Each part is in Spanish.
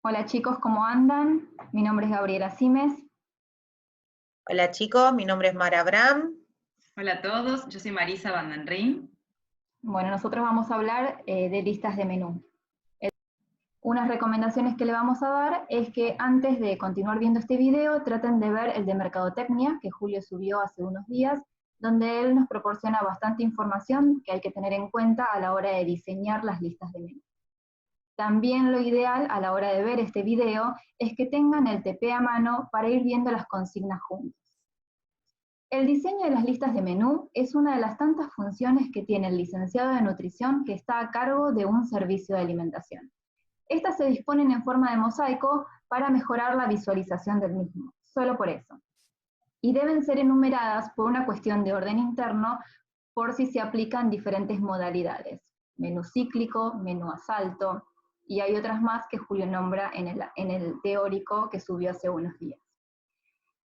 Hola chicos, ¿cómo andan? Mi nombre es Gabriela Simes. Hola chicos, mi nombre es Mara Abraham. Hola a todos, yo soy Marisa Vandenrin. Bueno, nosotros vamos a hablar de listas de menú. Unas recomendaciones que le vamos a dar es que antes de continuar viendo este video, traten de ver el de Mercadotecnia, que Julio subió hace unos días, donde él nos proporciona bastante información que hay que tener en cuenta a la hora de diseñar las listas de menú. También lo ideal a la hora de ver este video es que tengan el TP a mano para ir viendo las consignas juntos. El diseño de las listas de menú es una de las tantas funciones que tiene el licenciado de nutrición que está a cargo de un servicio de alimentación. Estas se disponen en forma de mosaico para mejorar la visualización del mismo, solo por eso. Y deben ser enumeradas por una cuestión de orden interno por si se aplican diferentes modalidades. Menú cíclico, menú a salto, y hay otras más que Julio nombra en el teórico que subió hace unos días.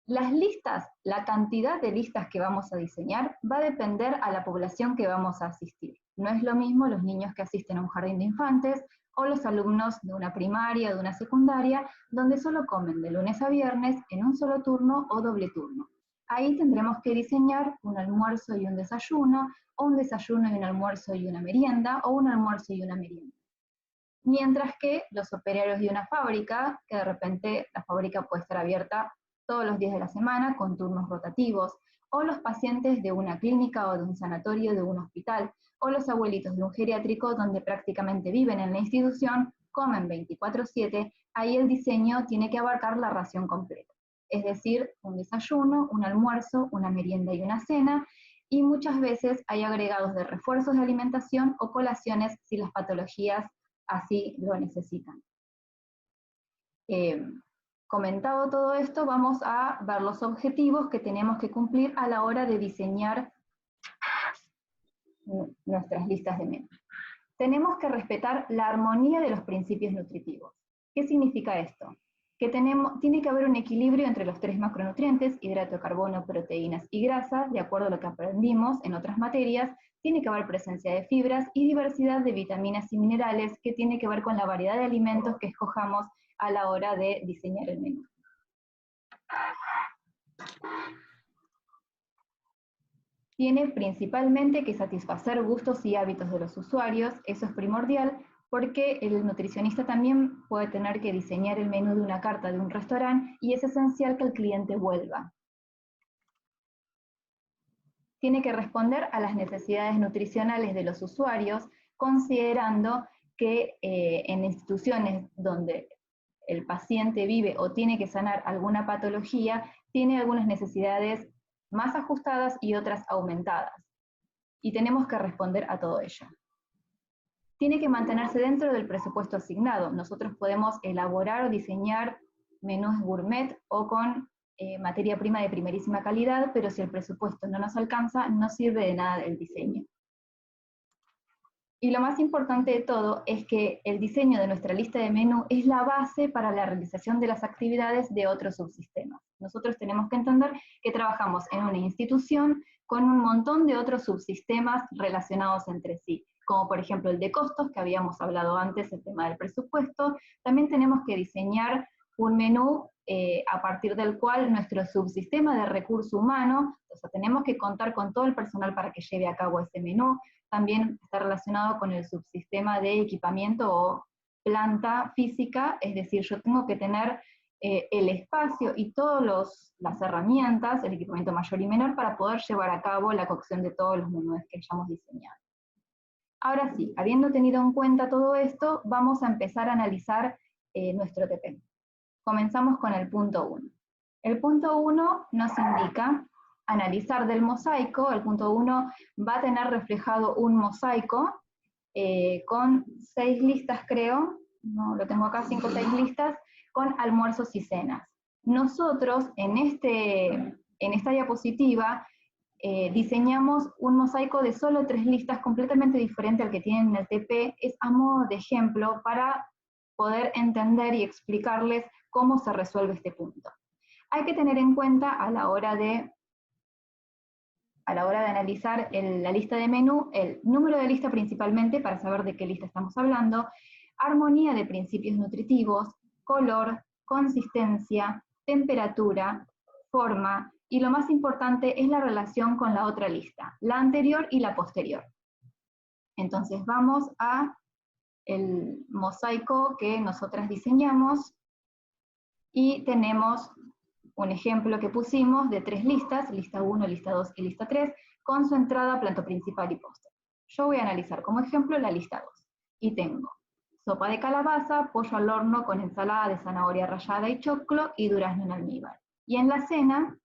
Las listas, la cantidad de listas que vamos a diseñar va a depender a la población que vamos a asistir. No es lo mismo los niños que asisten a un jardín de infantes o los alumnos de una primaria, de una secundaria, donde solo comen de lunes a viernes en un solo turno o doble turno. Ahí tendremos que diseñar un almuerzo y un desayuno, o un desayuno y un almuerzo y una merienda, o un almuerzo y una merienda. Mientras que los operarios de una fábrica, que de repente la fábrica puede estar abierta todos los días de la semana con turnos rotativos, o los pacientes de una clínica o de un sanatorio de un hospital, o los abuelitos de un geriátrico donde prácticamente viven en la institución, comen 24/7, ahí el diseño tiene que abarcar la ración completa. Es decir, un desayuno, un almuerzo, una merienda y una cena, y muchas veces hay agregados de refuerzos de alimentación o colaciones si las patologías así lo necesitan. Comentado todo esto, vamos a ver los objetivos que tenemos que cumplir a la hora de diseñar nuestras listas de menú. Tenemos que respetar la armonía de los principios nutritivos. ¿Qué significa esto? Que tiene que haber un equilibrio entre los tres macronutrientes, hidrato de carbono, proteínas y grasas, de acuerdo a lo que aprendimos en otras materias. Tiene que haber presencia de fibras y diversidad de vitaminas y minerales, que tiene que ver con la variedad de alimentos que escojamos a la hora de diseñar el menú. Tiene principalmente que satisfacer gustos y hábitos de los usuarios, eso es primordial, porque el nutricionista también puede tener que diseñar el menú de una carta de un restaurante y es esencial que el cliente vuelva. Tiene que responder a las necesidades nutricionales de los usuarios, considerando que en instituciones donde el paciente vive o tiene que sanar alguna patología, tiene algunas necesidades más ajustadas y otras aumentadas. Y tenemos que responder a todo ello. Tiene que mantenerse dentro del presupuesto asignado. Nosotros podemos elaborar o diseñar menús gourmet o con materia prima de primerísima calidad, pero si el presupuesto no nos alcanza, no sirve de nada el diseño. Y lo más importante de todo es que el diseño de nuestra lista de menú es la base para la realización de las actividades de otros subsistemas. Nosotros tenemos que entender que trabajamos en una institución con un montón de otros subsistemas relacionados entre sí, como por ejemplo el de costos, que habíamos hablado antes, el tema del presupuesto. También tenemos que diseñar un menú a partir del cual nuestro subsistema de recurso humano, o sea, tenemos que contar con todo el personal para que lleve a cabo ese menú. También está relacionado con el subsistema de equipamiento o planta física, es decir, yo tengo que tener el espacio y todas las herramientas, el equipamiento mayor y menor, para poder llevar a cabo la cocción de todos los menús que hayamos diseñado. Ahora sí, habiendo tenido en cuenta todo esto, vamos a empezar a analizar nuestro TP. Comenzamos con el punto 1. El punto 1 nos indica analizar del mosaico. El punto 1 va a tener reflejado un mosaico con 6 listas, creo, no lo tengo acá, 5 o 6 listas, con almuerzos y cenas. Nosotros en esta diapositiva diseñamos un mosaico de solo 3 listas, completamente diferente al que tienen en el TP. Es a modo de ejemplo para poder entender y explicarles cómo se resuelve este punto. Hay que tener en cuenta a la hora de analizar la lista de menú, el número de lista principalmente, para saber de qué lista estamos hablando, armonía de principios nutritivos, color, consistencia, temperatura, forma, y lo más importante es la relación con la otra lista, la anterior y la posterior. Entonces vamos a el mosaico que nosotras diseñamos y tenemos un ejemplo que pusimos de 3 listas, lista 1, lista 2 y lista 3, con su entrada, plato principal y postre. Yo voy a analizar como ejemplo la lista 2 y tengo sopa de calabaza, pollo al horno con ensalada de zanahoria rallada y choclo y durazno en almíbar. Y en la cena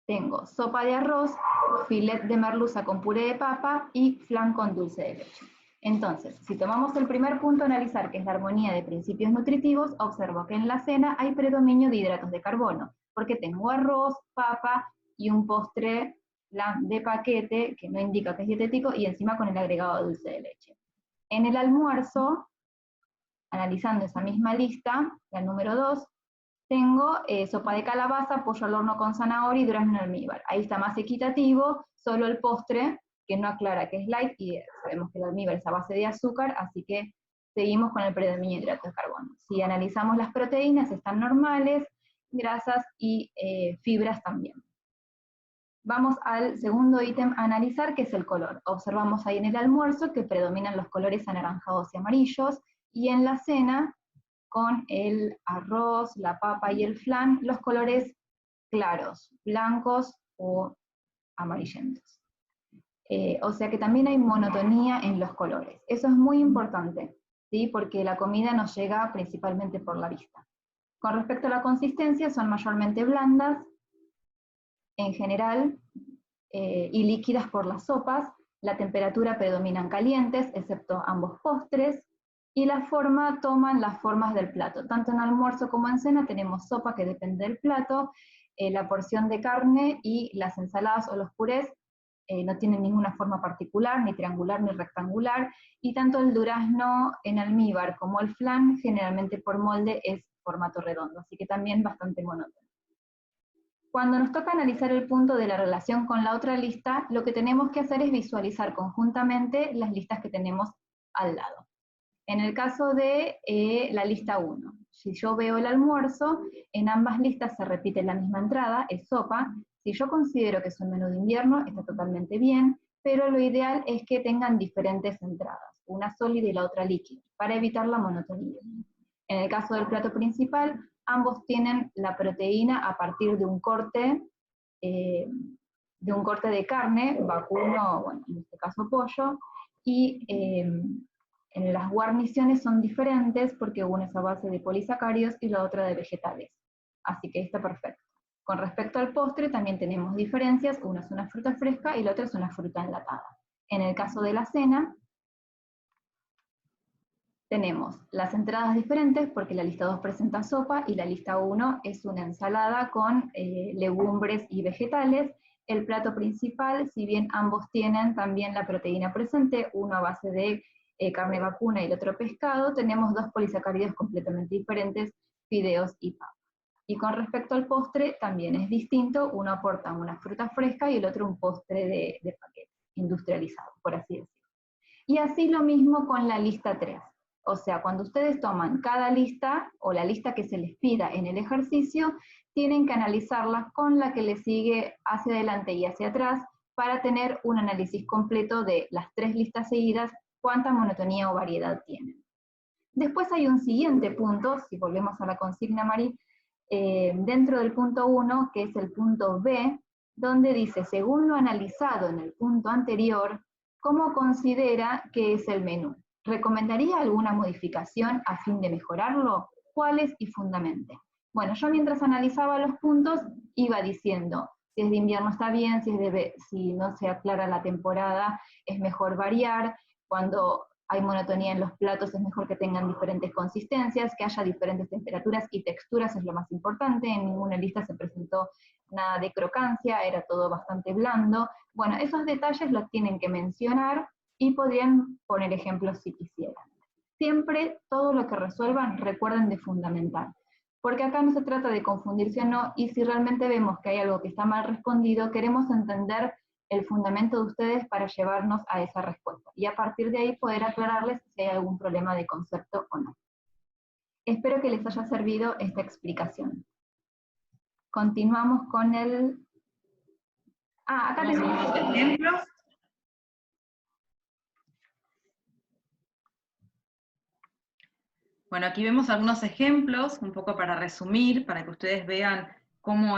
tengo sopa de arroz, filet de merluza con puré de papa y flan con dulce de leche. Entonces, si tomamos el primer punto a analizar, que es la armonía de principios nutritivos, observo que en la cena hay predominio de hidratos de carbono, porque tengo arroz, papa y un postre flan de paquete, que no indica que es dietético, y encima con el agregado de dulce de leche. En el almuerzo, analizando esa misma lista, la número 2, tengo sopa de calabaza, pollo al horno con zanahoria y durazno en almíbar. Ahí está más equitativo, solo el postre, que no aclara que es light, y sabemos que el almíbar es a base de azúcar, así que seguimos con el predominio de hidratos de carbono. Si analizamos las proteínas, están normales, grasas y fibras también. Vamos al segundo ítem a analizar, que es el color. Observamos ahí en el almuerzo que predominan los colores anaranjados y amarillos, y en la cena, con el arroz, la papa y el flan, los colores claros, blancos o amarillentos. O sea que también hay monotonía en los colores. Eso es muy importante, ¿sí? Porque la comida nos llega principalmente por la vista. Con respecto a la consistencia, son mayormente blandas, en general, y líquidas por las sopas. La temperatura predominan calientes, excepto ambos postres, y la forma toman las formas del plato. Tanto en almuerzo como en cena tenemos sopa, que depende del plato, la porción de carne y las ensaladas o los purés no tienen ninguna forma particular, ni triangular ni rectangular, y tanto el durazno en almíbar como el flan, generalmente por molde, es formato redondo, así que también bastante monótono. Cuando nos toca analizar el punto de la relación con la otra lista, lo que tenemos que hacer es visualizar conjuntamente las listas que tenemos al lado. En el caso de la lista 1, si yo veo el almuerzo, en ambas listas se repite la misma entrada, es sopa. Si yo considero que es un menú de invierno, está totalmente bien, pero lo ideal es que tengan diferentes entradas, una sólida y la otra líquida, para evitar la monotonía. En el caso del plato principal, ambos tienen la proteína a partir de un corte de carne, vacuno, bueno, en este caso pollo, y en las guarniciones son diferentes porque una es a base de polisacáridos y la otra de vegetales. Así que está perfecto. Con respecto al postre también tenemos diferencias, una es una fruta fresca y la otra es una fruta enlatada. En el caso de la cena, tenemos las entradas diferentes porque la lista 2 presenta sopa y la lista 1 es una ensalada con legumbres y vegetales. El plato principal, si bien ambos tienen también la proteína presente, uno a base de carne vacuna y el otro pescado, tenemos 2 polisacáridos completamente diferentes, fideos y papa. Y con respecto al postre, también es distinto, uno aporta una fruta fresca y el otro un postre de paquete, industrializado, por así decirlo. Y así lo mismo con la lista 3. O sea, cuando ustedes toman cada lista, o la lista que se les pida en el ejercicio, tienen que analizarla con la que les sigue hacia adelante y hacia atrás, para tener un análisis completo de las 3 listas seguidas, cuánta monotonía o variedad tienen. Después hay un siguiente punto, si volvemos a la consigna, Mari, dentro del punto 1, que es el punto B, donde dice, según lo analizado en el punto anterior, ¿cómo considera que es el menú? ¿Recomendaría alguna modificación a fin de mejorarlo? ¿Cuáles y fundamente? Bueno, yo mientras analizaba los puntos iba diciendo, si es de invierno está bien, si no se aclara la temporada es mejor variar, cuando hay monotonía en los platos es mejor que tengan diferentes consistencias, que haya diferentes temperaturas y texturas es lo más importante. En ninguna lista se presentó nada de crocancia, era todo bastante blando. Bueno, esos detalles los tienen que mencionar y podrían poner ejemplos si quisieran. Siempre todo lo que resuelvan recuerden de fundamental, porque acá no se trata de confundirse o no, y si realmente vemos que hay algo que está mal respondido, queremos entender el fundamento de ustedes para llevarnos a esa respuesta. Y a partir de ahí poder aclararles si hay algún problema de concepto o no. Espero que les haya servido esta explicación. Continuamos con el... acá tenemos ejemplos. Bueno, aquí vemos algunos ejemplos, un poco para resumir, para que ustedes vean cómo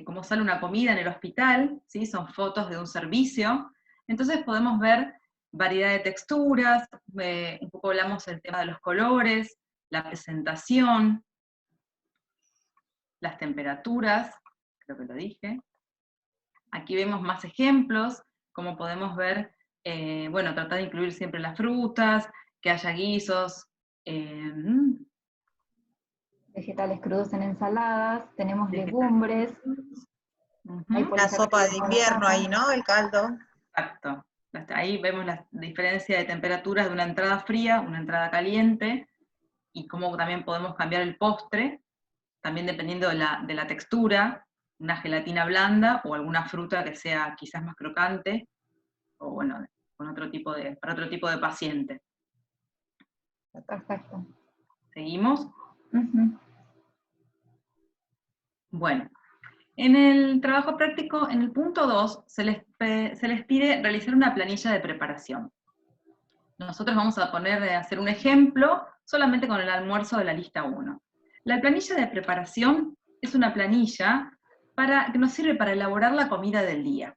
cómo sale una comida en el hospital, ¿sí? Son fotos de un servicio. Entonces podemos ver variedad de texturas, un poco hablamos del tema de los colores, la presentación, las temperaturas, creo que lo dije. Aquí vemos más ejemplos, como podemos ver, bueno, tratar de incluir siempre las frutas, que haya guisos, vegetales crudos en ensaladas, tenemos legumbres. La sopa de invierno ahí, ¿no? El caldo. Exacto. Ahí vemos la diferencia de temperaturas de una entrada fría, una entrada caliente, y cómo también podemos cambiar el postre, también dependiendo de la textura, una gelatina blanda o alguna fruta que sea quizás más crocante, o bueno, para otro tipo de paciente. Perfecto. ¿Seguimos? Bueno, en el trabajo práctico, en el punto 2, se les pide realizar una planilla de preparación. Nosotros vamos a hacer un ejemplo solamente con el almuerzo de la lista 1. La planilla de preparación es una planilla que nos sirve para elaborar la comida del día.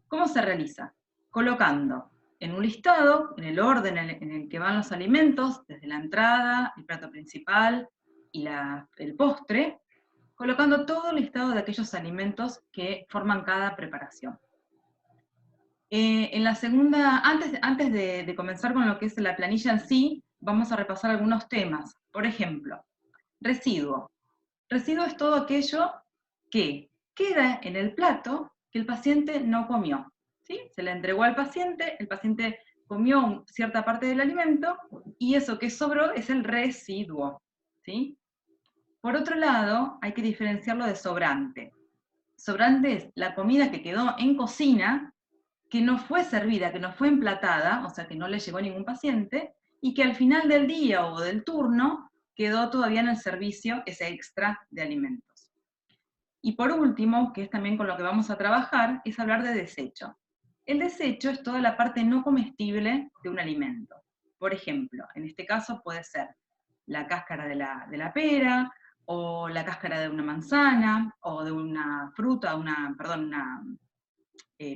¿Cómo se realiza? Colocando en un listado, en el orden en el que van los alimentos, desde la entrada, el plato principal y el postre, colocando todo el listado de aquellos alimentos que forman cada preparación. En la segunda, antes de comenzar con lo que es la planilla en sí, vamos a repasar algunos temas. Por ejemplo, residuo. Residuo es todo aquello que queda en el plato que el paciente no comió. ¿Sí? Se le entregó al paciente, el paciente comió cierta parte del alimento, y eso que sobró es el residuo. ¿Sí? Por otro lado, hay que diferenciarlo de sobrante. Sobrante es la comida que quedó en cocina, que no fue servida, que no fue emplatada, o sea que no le llegó a ningún paciente, y que al final del día o del turno quedó todavía en el servicio ese extra de alimentos. Y por último, que es también con lo que vamos a trabajar, es hablar de desecho. El desecho es toda la parte no comestible de un alimento. Por ejemplo, en este caso puede ser la cáscara de la pera, o la cáscara de una manzana, o de una fruta, una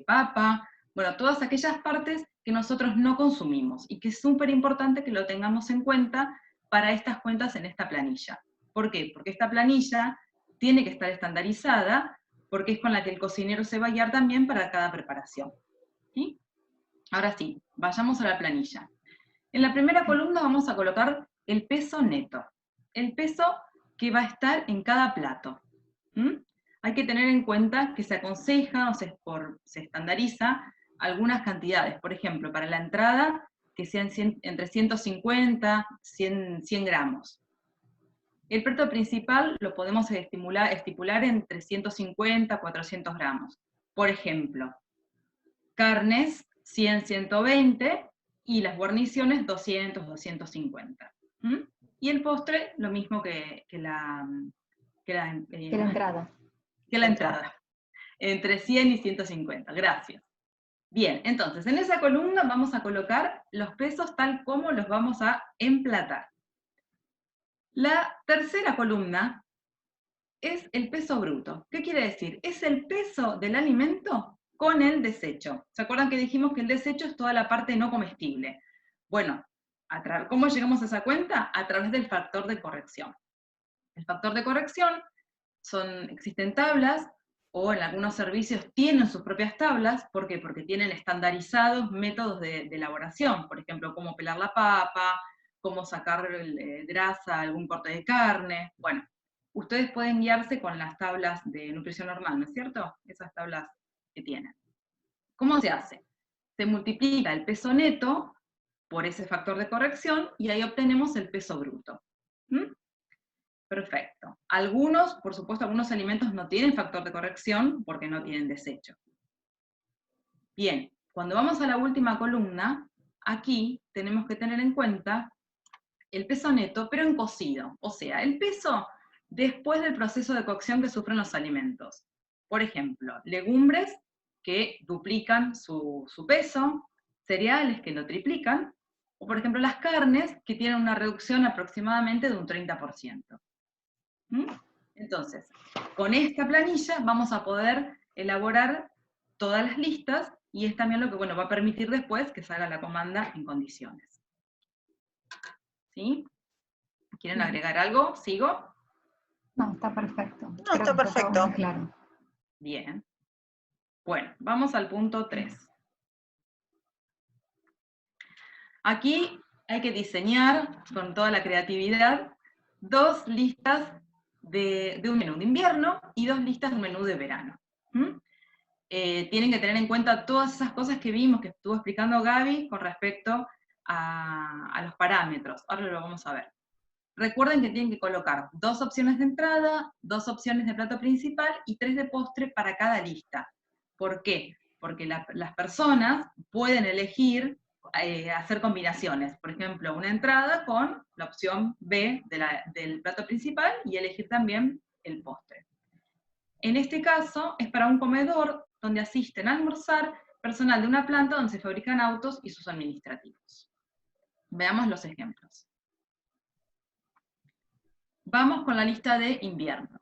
papa. Bueno, todas aquellas partes que nosotros no consumimos y que es súper importante que lo tengamos en cuenta para estas cuentas en esta planilla. ¿Por qué? Porque esta planilla tiene que estar estandarizada, porque es con la que el cocinero se va a guiar también para cada preparación. ¿Sí? Ahora sí, vayamos a la planilla. En la primera columna vamos a colocar el peso neto, el peso que va a estar en cada plato. Hay que tener en cuenta que se aconseja o se estandariza algunas cantidades. Por ejemplo, para la entrada, que sean entre 150 y 100 gramos. El plato principal lo podemos estipular entre 150 a 400 gramos. Por ejemplo, carnes 100, 120 y las guarniciones 200, 250. Y el postre, lo mismo que la entrada. Que la entrada, entre 100 y 150, gracias. Bien, entonces, en esa columna vamos a colocar los pesos tal como los vamos a emplatar. La tercera columna es el peso bruto. ¿Qué quiere decir? Es el peso del alimento con el desecho. ¿Se acuerdan que dijimos que el desecho es toda la parte no comestible? Bueno, ¿cómo llegamos a esa cuenta? A través del factor de corrección. El factor de corrección existen tablas, o en algunos servicios tienen sus propias tablas. ¿Por qué? Porque tienen estandarizados métodos de elaboración, por ejemplo, cómo pelar la papa, cómo sacar grasa a algún corte de carne. Bueno, ustedes pueden guiarse con las tablas de nutrición normal, ¿no es cierto? Esas tablas que tienen. ¿Cómo se hace? Se multiplica el peso neto por ese factor de corrección y ahí obtenemos el peso bruto. Perfecto. Por supuesto, algunos alimentos no tienen factor de corrección porque no tienen desecho. Bien, cuando vamos a la última columna, aquí tenemos que tener en cuenta el peso neto, pero en cocido. O sea, el peso después del proceso de cocción que sufren los alimentos. Por ejemplo, legumbres que duplican su peso, cereales que lo triplican, o por ejemplo las carnes que tienen una reducción aproximadamente de un 30%. Entonces, con esta planilla vamos a poder elaborar todas las listas, y es también lo que va a permitir después que salga la comanda en condiciones. ¿Sí? ¿Quieren agregar algo? ¿Sigo? No, está perfecto. No, está perfecto. Todo muy claro. Bien. Bueno, vamos al punto 3. Aquí hay que diseñar, con toda la creatividad, 2 listas de un menú de invierno y 2 listas de un menú de verano. Tienen que tener en cuenta todas esas cosas que vimos, que estuvo explicando Gaby con respecto a los parámetros. Ahora lo vamos a ver. Recuerden que tienen que colocar 2 opciones de entrada, 2 opciones de plato principal y 3 de postre para cada lista. ¿Por qué? Porque las personas pueden elegir hacer combinaciones. Por ejemplo, una entrada con la opción B del plato principal y elegir también el postre. En este caso, es para un comedor donde asisten a almorzar personal de una planta donde se fabrican autos y sus administrativos. Veamos los ejemplos. Vamos con la lista de invierno.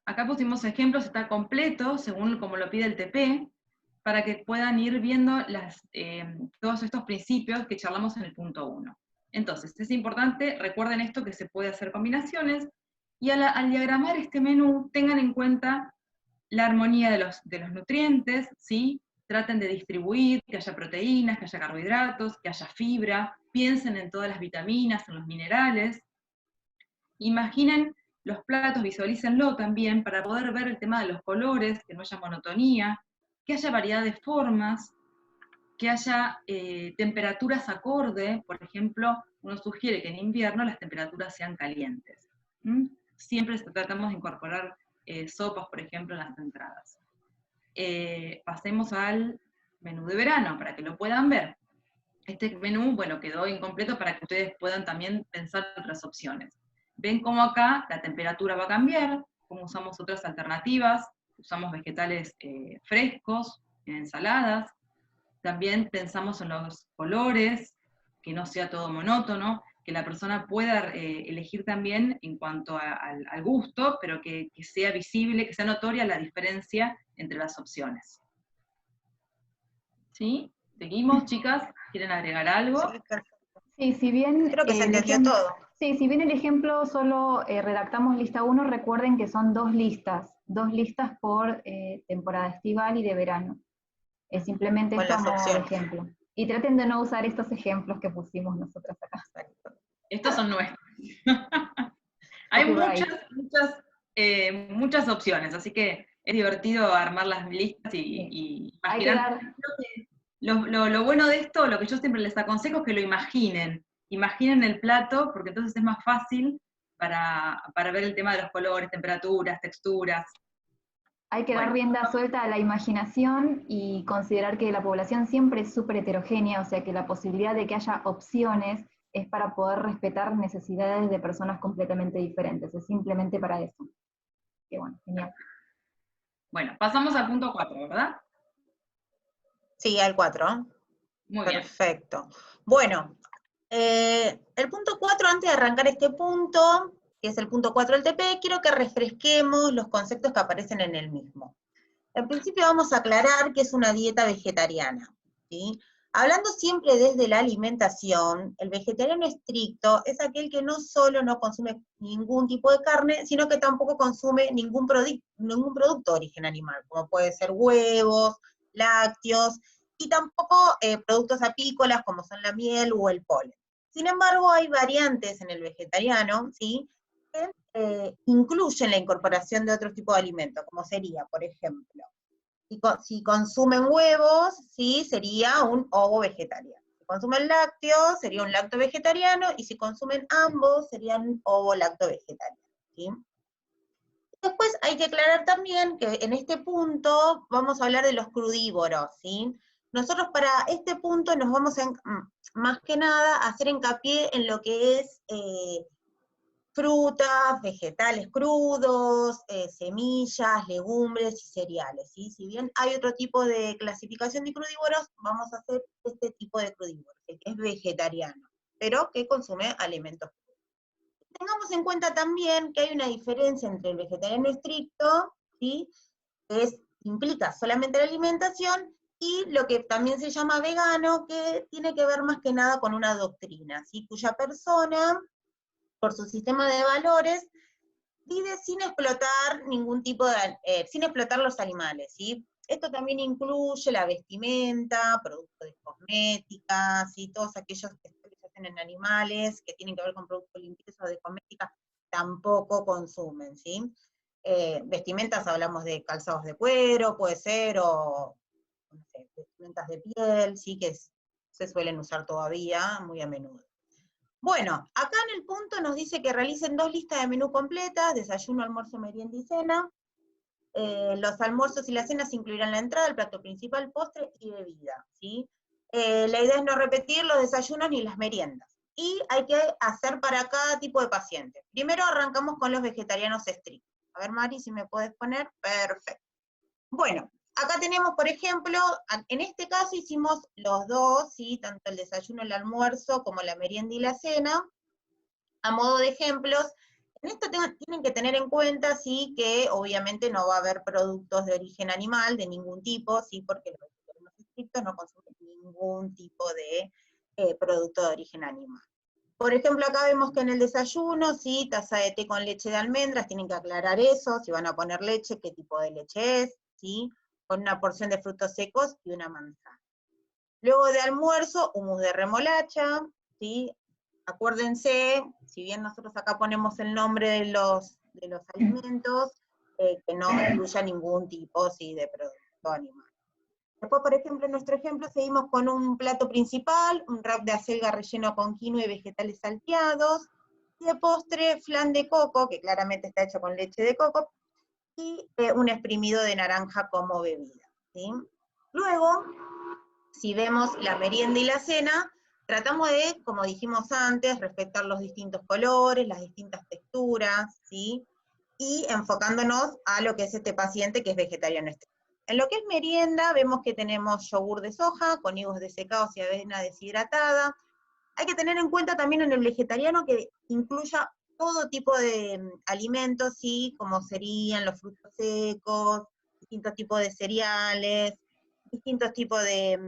Acá pusimos ejemplos, está completo, según como lo pide el TP, para que puedan ir viendo todos estos principios que charlamos en el punto 1. Entonces, es importante, recuerden esto, que se puede hacer combinaciones, y al diagramar este menú, tengan en cuenta la armonía de los nutrientes, ¿sí? Traten de distribuir, que haya proteínas, que haya carbohidratos, que haya fibra, piensen en todas las vitaminas, en los minerales. Imaginen los platos, visualícenlo también, para poder ver el tema de los colores, que no haya monotonía, que haya variedad de formas, que haya temperaturas acorde. Por ejemplo, uno sugiere que en invierno las temperaturas sean calientes. Siempre tratamos de incorporar sopas, por ejemplo, en las entradas. Pasemos al menú de verano, para que lo puedan ver. Este menú, quedó incompleto para que ustedes puedan también pensar otras opciones. Ven cómo acá la temperatura va a cambiar, cómo usamos otras alternativas, usamos vegetales frescos, en ensaladas, también pensamos en los colores, que no sea todo monótono, que la persona pueda elegir también en cuanto al gusto, pero que sea visible, que sea notoria la diferencia entre las opciones. ¿Sí? ¿Seguimos, chicas? ¿Quieren agregar algo? Sí, perfecto. Sí, si bien Creo que se entendió todo. Sí, si bien el ejemplo solo redactamos lista 1, recuerden que son 2 listas por temporada estival y de verano. Es simplemente Con esto a las modo de opciones. ejemplo. Y traten de no usar estos ejemplos que pusimos nosotros acá. Estos son nuestros. Hay muchas opciones, así que es divertido armar las listas y imaginar. Lo bueno de esto, lo que yo siempre les aconsejo es que lo imaginen. Imaginen el plato, porque entonces es más fácil para ver el tema de los colores, temperaturas, texturas. Hay que dar rienda suelta a la imaginación y considerar que la población siempre es súper heterogénea, o sea que la posibilidad de que haya opciones es para poder respetar necesidades de personas completamente diferentes, es simplemente para eso. Qué bueno, genial. Bueno, pasamos al punto 4, ¿verdad? Sí, al 4. Muy perfecto. Bien. Bueno, el punto 4, antes de arrancar este punto, que es el punto 4 del TP, quiero que refresquemos los conceptos que aparecen en el mismo. En principio vamos a aclarar que es una dieta vegetariana, ¿sí? Hablando siempre desde la alimentación, el vegetariano estricto es aquel que no solo no consume ningún tipo de carne, sino que tampoco consume ningún producto de origen animal, como puede ser huevos, lácteos, y tampoco productos apícolas como son la miel o el polen. Sin embargo, hay variantes en el vegetariano, ¿sí?, que incluyen la incorporación de otro tipo de alimentos, como sería, por ejemplo, si consumen huevos, ¿sí?, sería un ovo vegetariano. Si consumen lácteos, sería un lacto vegetariano, y si consumen ambos, serían un ovo lacto vegetariano, ¿sí? Después hay que aclarar también que en este punto vamos a hablar de los crudívoros, ¿sí? Nosotros para este punto nos vamos a, más que nada, a hacer hincapié en lo que es frutas, vegetales crudos, semillas, legumbres y cereales, ¿sí? Si bien hay otro tipo de clasificación de crudívoros, vamos a hacer este tipo de crudívoros, que es vegetariano, pero que consume alimentos. Tengamos en cuenta también que hay una diferencia entre el vegetariano estricto, ¿sí? Que implica solamente la alimentación, y lo que también se llama vegano, que tiene que ver más que nada con una doctrina, ¿sí? Cuya persona, por su sistema de valores, vive sin explotar ningún tipo de, sin explotar los animales, ¿sí? Esto también incluye la vestimenta, productos de cosmética, ¿sí? Todos aquellos que se hacen en animales, que tienen que ver con productos de limpieza o de cosmética, tampoco consumen, ¿sí? Vestimentas, hablamos de calzados de cuero, puede ser, o no sé, vestimentas de piel, ¿sí? Que se suelen usar todavía muy a menudo. Bueno, acá en el punto nos dice que realicen 2 listas de menú completas: desayuno, almuerzo, merienda y cena. Los almuerzos y las cenas incluirán la entrada, el plato principal, postre y bebida, ¿sí? La idea es no repetir los desayunos ni las meriendas. Y hay que hacer para cada tipo de paciente. Primero arrancamos con los vegetarianos estrictos. A ver, Mari, si me puedes poner. Perfecto. Bueno, acá tenemos, por ejemplo, en este caso hicimos los dos, ¿sí? Tanto el desayuno, el almuerzo, como la merienda y la cena. A modo de ejemplos, en esto tienen que tener en cuenta, sí, que obviamente no va a haber productos de origen animal de ningún tipo, sí, porque los vegetarianos estrictos no consumen ningún tipo de producto de origen animal. Por ejemplo, acá vemos que en el desayuno, sí, taza de té con leche de almendras, tienen que aclarar eso, si van a poner leche, qué tipo de leche es, sí, con una porción de frutos secos y una manzana. Luego de almuerzo, hummus de remolacha, sí. Acuérdense, si bien nosotros acá ponemos el nombre de los alimentos, que no incluya ningún tipo, sí, de producto animal. Después, por ejemplo, en nuestro ejemplo, seguimos con un plato principal, un wrap de acelga relleno con quinoa y vegetales salteados, y de postre, flan de coco, que claramente está hecho con leche de coco, y un exprimido de naranja como bebida, ¿sí? Luego, si vemos la merienda y la cena, tratamos de, como dijimos antes, respetar los distintos colores, las distintas texturas, ¿sí? Y enfocándonos a lo que es este paciente que es vegetariano estricto. En lo que es merienda, vemos que tenemos yogur de soja, con higos desecados y avena deshidratada. Hay que tener en cuenta también en el vegetariano que incluya todo tipo de alimentos, ¿sí? Como serían los frutos secos, distintos tipos de cereales, distintos tipos de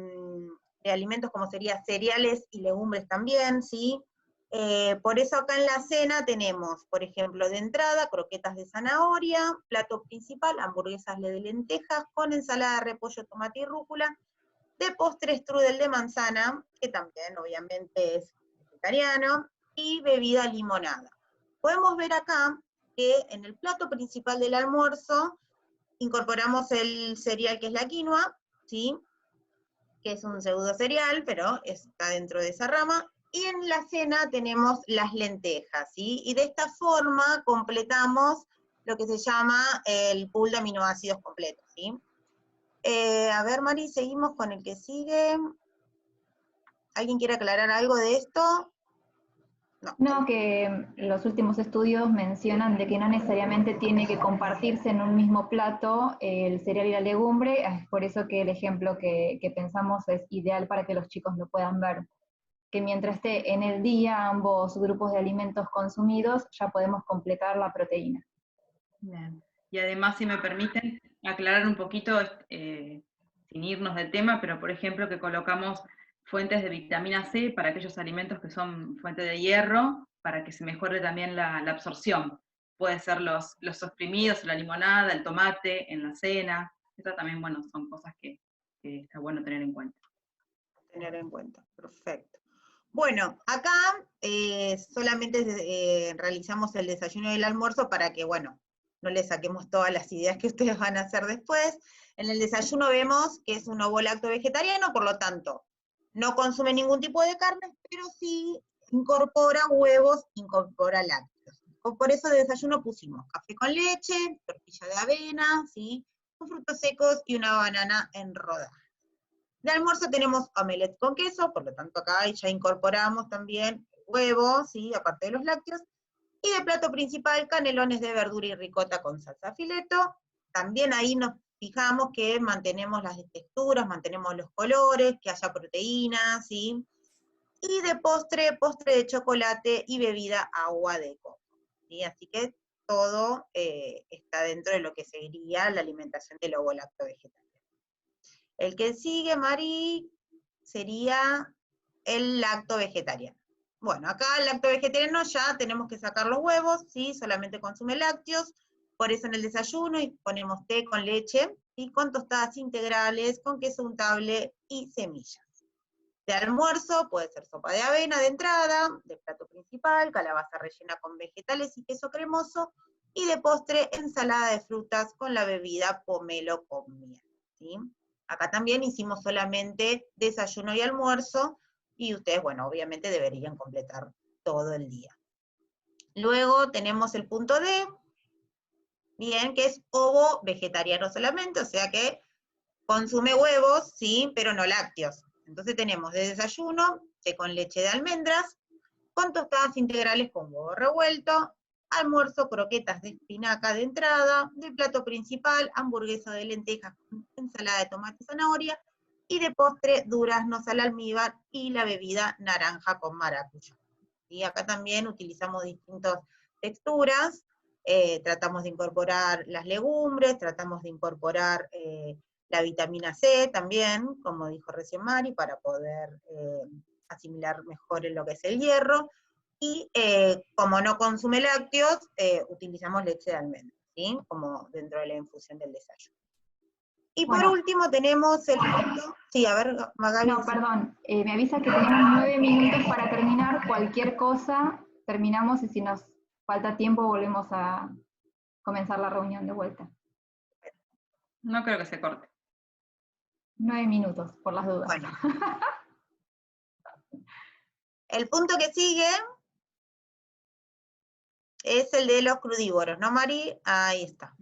alimentos como serían cereales y legumbres también, ¿sí? Por eso acá en la cena tenemos, por ejemplo, de entrada, croquetas de zanahoria, plato principal, hamburguesas de lentejas con ensalada de repollo, tomate y rúcula, de postre strudel de manzana, que también obviamente es vegetariano, y bebida limonada. Podemos ver acá que en el plato principal del almuerzo incorporamos el cereal que es la quinoa, ¿sí? Que es un pseudo cereal, pero está dentro de esa rama. Y en la cena tenemos las lentejas, ¿sí? Y de esta forma completamos lo que se llama el pool de aminoácidos completos, ¿sí? A ver, Mari, seguimos con el que sigue. ¿Alguien quiere aclarar algo de esto? No, que los últimos estudios mencionan de que no necesariamente tiene que compartirse en un mismo plato el cereal y la legumbre, es por eso que el ejemplo que pensamos es ideal para que los chicos lo puedan ver. Que mientras esté en el día ambos grupos de alimentos consumidos, ya podemos completar la proteína. Bien. Y además, si me permiten, aclarar un poquito, sin irnos del tema, pero por ejemplo que colocamos fuentes de vitamina C para aquellos alimentos que son fuente de hierro, para que se mejore también la absorción. Puede ser los exprimidos, la limonada, el tomate en la cena. Estas también, bueno, son cosas que está bueno tener en cuenta. Tener en cuenta, perfecto. Bueno, acá solamente realizamos el desayuno y el almuerzo para que, bueno, no le saquemos todas las ideas que ustedes van a hacer después. En el desayuno vemos que es un ovo lácteo vegetariano, por lo tanto, no consume ningún tipo de carne, pero sí incorpora huevos, incorpora lácteos. Por eso de desayuno pusimos café con leche, tortilla de avena, ¿sí? Con frutos secos y una banana en rodajas. De almuerzo tenemos omelette con queso, por lo tanto acá ya incorporamos también huevo, ¿sí? Aparte de los lácteos. Y de plato principal, canelones de verdura y ricota con salsa fileto. También ahí nos fijamos que mantenemos las texturas, mantenemos los colores, que haya proteínas, ¿sí? Y de postre, postre de chocolate y bebida agua de coco, ¿sí? Así que todo está dentro de lo que sería la alimentación del ovo-lacto vegetariano. El que sigue, Mari, sería el lacto vegetariano. Bueno, acá el lacto vegetariano ya tenemos que sacar los huevos, ¿sí? Solamente consume lácteos, por eso en el desayuno y ponemos té con leche, y con tostadas integrales, con queso untable y semillas. De almuerzo puede ser sopa de avena de entrada, de plato principal, calabaza rellena con vegetales y queso cremoso, y de postre ensalada de frutas con la bebida pomelo con miel, ¿sí? Acá también hicimos solamente desayuno y almuerzo, y ustedes, bueno, obviamente deberían completar todo el día. Luego tenemos el punto D, bien, que es ovo vegetariano solamente, o sea que consume huevos, sí, pero no lácteos. Entonces tenemos de desayuno, té con leche de almendras, con tostadas integrales con huevo revuelto, almuerzo, croquetas de espinaca de entrada, de plato principal, hamburguesa de lentejas con ensalada de tomate y zanahoria, y de postre, duraznos al almíbar y la bebida naranja con maracuyá. Y acá también utilizamos distintas texturas, tratamos de incorporar las legumbres, tratamos de incorporar la vitamina C también, como dijo recién Mari, para poder asimilar mejor en lo que es el hierro, y como no consume lácteos, utilizamos leche de almendra, ¿sí? Como dentro de la infusión del desayuno. Y por último tenemos el punto, sí, a ver, Magali. No, perdón, me avisa que tenemos 9 minutos para terminar, cualquier cosa, terminamos y si nos falta tiempo volvemos a comenzar la reunión de vuelta. No creo que se corte. 9 minutos, por las dudas. Bueno. El punto que sigue es el de los crudívoros, ¿no, Mari? Ahí está.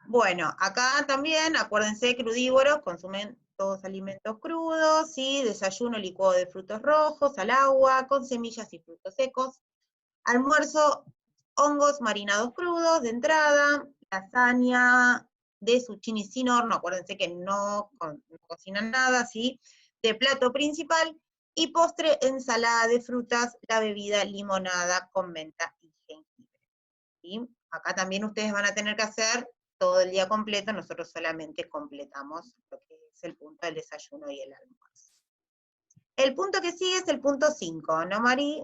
Bueno, acá también, acuérdense, crudívoros, consumen todos alimentos crudos, ¿sí? Desayuno licuado de frutos rojos, al agua, con semillas y frutos secos. Almuerzo, hongos marinados crudos de entrada, lasaña de zucchini sin horno, acuérdense que no cocinan nada, ¿sí? De plato principal, y postre, ensalada de frutas, la bebida limonada con menta y jengibre, ¿sí? Acá también ustedes van a tener que hacer todo el día completo, nosotros solamente completamos lo que es el punto del desayuno y el almuerzo. El punto que sigue es el punto 5, ¿no, Mari?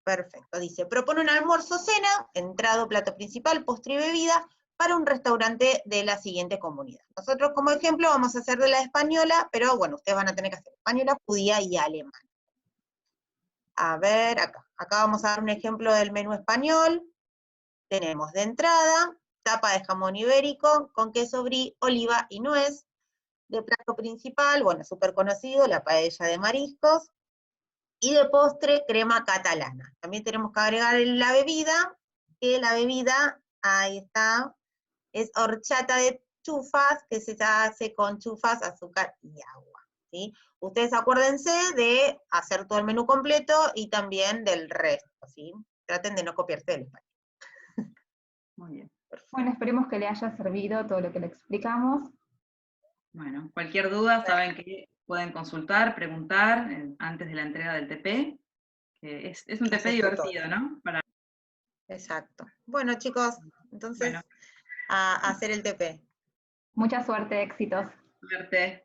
Perfecto, dice, propone un almuerzo, cena, entrado, plato principal, postre y bebida, para un restaurante de la siguiente comunidad. Nosotros como ejemplo vamos a hacer de la española, pero bueno, ustedes van a tener que hacer española, judía y alemana. A ver, acá vamos a dar un ejemplo del menú español. Tenemos de entrada, tapa de jamón ibérico, con queso brie, oliva y nuez. De plato principal, bueno, súper conocido, la paella de mariscos. Y de postre, crema catalana. También tenemos que agregar la bebida, que la bebida, ahí está, es horchata de chufas, que se hace con chufas, azúcar y agua, ¿sí? Ustedes acuérdense de hacer todo el menú completo y también del resto, ¿sí? Traten de no copiarse del español. Muy bien. Perfecto. Bueno, esperemos que le haya servido todo lo que le explicamos. Bueno, cualquier duda saben que pueden consultar, preguntar antes de la entrega del TP. Que es un TP divertido, ¿no? Exacto. Bueno, chicos, entonces a hacer el TP. Mucha suerte, éxitos. Suerte.